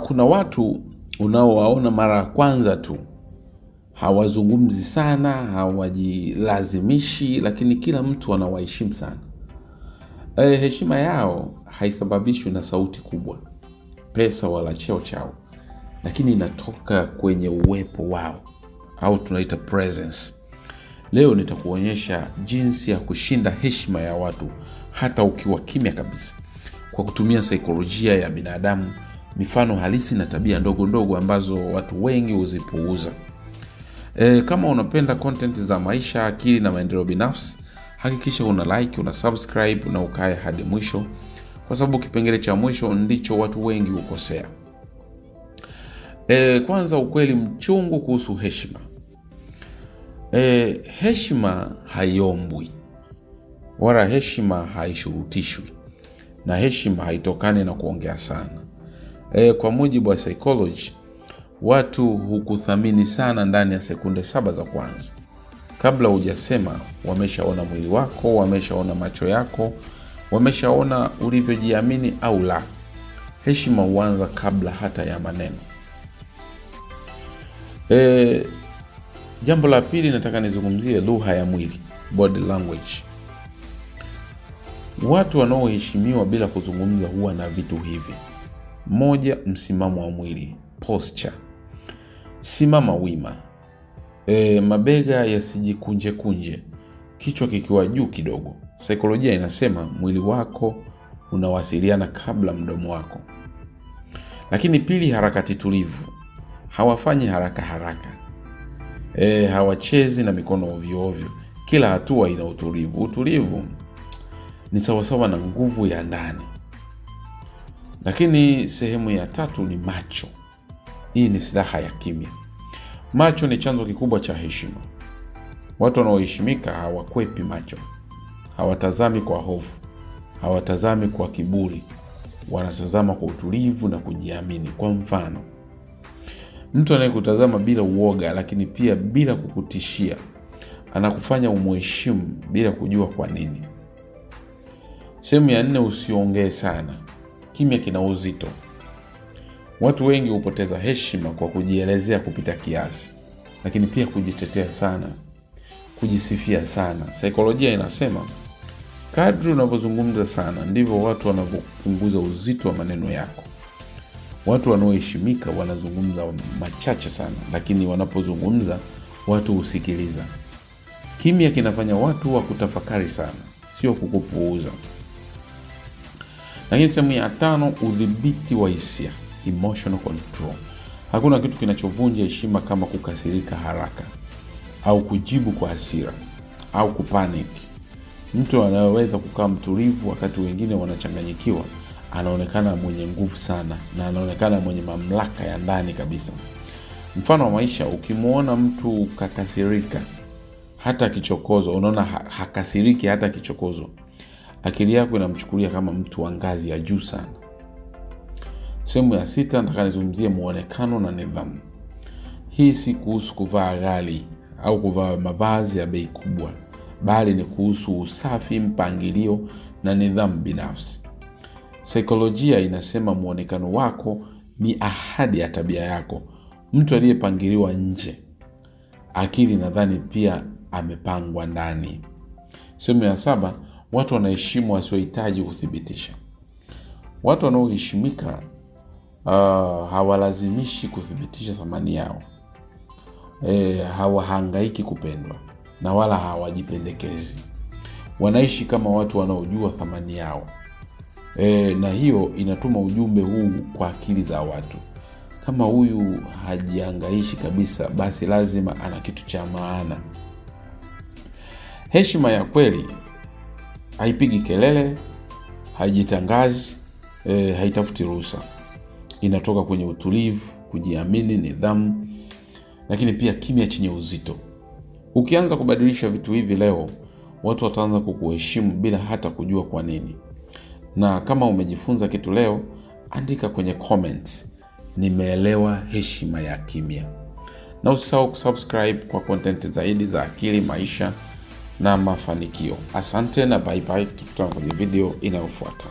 Kuna watu unaowaona mara ya kwanza tu, hawazungumzi sana, hawajilazimishi, lakini kila mtu anawaheshimu sana. Heshima yao haisababishwi na sauti kubwa, pesa wala cheo chao, lakini inatoka kwenye uwepo wao, au tunaita presence. Leo nitakuonyesha jinsi ya kushinda heshima ya watu hata ukiwa kimya kabisa, kwa kutumia saikolojia ya binadamu, mifano halisi na tabia ndogo ndogo ambazo watu wengi huzipuuza. Kama unapenda content za maisha, akili na maendeleo binafsi, hakikisha una like, una subscribe na ukae hadi mwisho, kwa sababu kipengele cha mwisho ndicho watu wengi hukosea. Kwanza, ukweli mchungu kuhusu heshima. Heshima haiombwi, wala heshima haishurutishwi, na heshima haitokani na kuongea sana. Kwa mujibu wa psychology, watu hukuthamini sana ndani ya sekunde 7 za kwanza. Kabla hujasema, wameshaona mwili wako, wameshaona macho yako, wameshaona ulivyojiamini au la. Heshima huanza kabla hata ya maneno. Jambo la pili, nataka nizungumzie lugha ya mwili, body language. Watu wanaoheshimiwa bila kuzungumza huwa na vitu hivi. Moja, msimamo wa mwili, posture. Simama wima, mabega yasijikunje kunje, kichwa kikiwa juu kidogo. Saikolojia inasema mwili wako unawasiliana kabla mdomo wako. Lakini pili, harakati tulivu. Hawafanyi haraka haraka, hawachezi na mikono ovyo ovyo. Kila hatua ina utulivu. Utulivu ni sawasawa na nguvu ya ndani. Lakini sehemu ya tatu ni macho. Hii ni silaha ya kimya. Macho ni chanzo kikubwa cha heshima. Watu wanaoheshimika hawakwepi macho, hawatazami kwa hofu, hawatazami kwa kiburi, wanatazama kwa utulivu na kujiamini. Kwa mfano, mtu anayekutazama bila uoga, lakini pia bila kukutishia, anakufanya umheshimu bila kujua kwa nini. Sehemu ya 4, usiongee sana. Kimya kina uzito. Watu wengi hupoteza heshima kwa kujielezea kupita kiasi, lakini pia kujitetea sana, kujisifia sana. Saikolojia inasema kadri unavyozungumza sana, ndivyo watu wanavyopunguza uzito wa maneno yako. Watu wanaoheshimika wanazungumza machache sana, lakini wanapozungumza watu husikiliza. Kimya kinafanya watu wa kutafakari sana, sio kukupuuza. Lakini sehemu ya 5, udhibiti wa hisia, emotional control. Hakuna kitu kinachovunja heshima kama kukasirika haraka, au kujibu kwa hasira, au kupanic. Mtu anayeweza kukaa mtulivu wakati wengine wanachanganyikiwa, anaonekana mwenye nguvu sana, na anaonekana mwenye mamlaka ya ndani kabisa. Mfano wa maisha, ukimuona mtu kakasirika hata kichokozo, unaona hakasiriki hata kichokozo, akili yako inamchukulia kama mtu wa ngazi ya juu sana. Sehemu ya 6, nataka nizungumzie muonekano na nidhamu. Hii si kuhusu kuvaa ghali au kuvaa mavazi ya bei kubwa, bali ni kuhusu usafi, mpangilio na nidhamu binafsi. Saikolojia inasema muonekano wako ni ahadi ya tabia yako. Mtu aliyepangiliwa nje, akili nadhani pia amepangwa ndani. Sehemu ya 7, watu wanaheshimu wasiohitaji kuthibitisha. Watu wanaoheshimika hawalazimishi kuthibitisha thamani yao. Hawahangaiki kupendwa, na wala hawajipendekezi. Wanaishi kama watu wanaojua thamani yao. Na hiyo inatuma ujumbe huu kwa akili za watu: kama huyu hajihangaishi kabisa, basi lazima ana kitu cha maana. Heshima ya kweli haipigi kelele, haijitangazi, haitafuti ruhusa. Inatoka kwenye utulivu, kujiamini, nidhamu, lakini pia kimya chenye uzito. Ukianza kubadilisha vitu hivi leo, watu wataanza kukuheshimu bila hata kujua kwa nini. Na kama umejifunza kitu leo, andika kwenye comments, nimeelewa heshima ya kimya. Na usisahau kusubscribe kwa content zaidi za akili, maisha na mafanikio. Asante na bye bye, tukutane kwenye video inayofuata.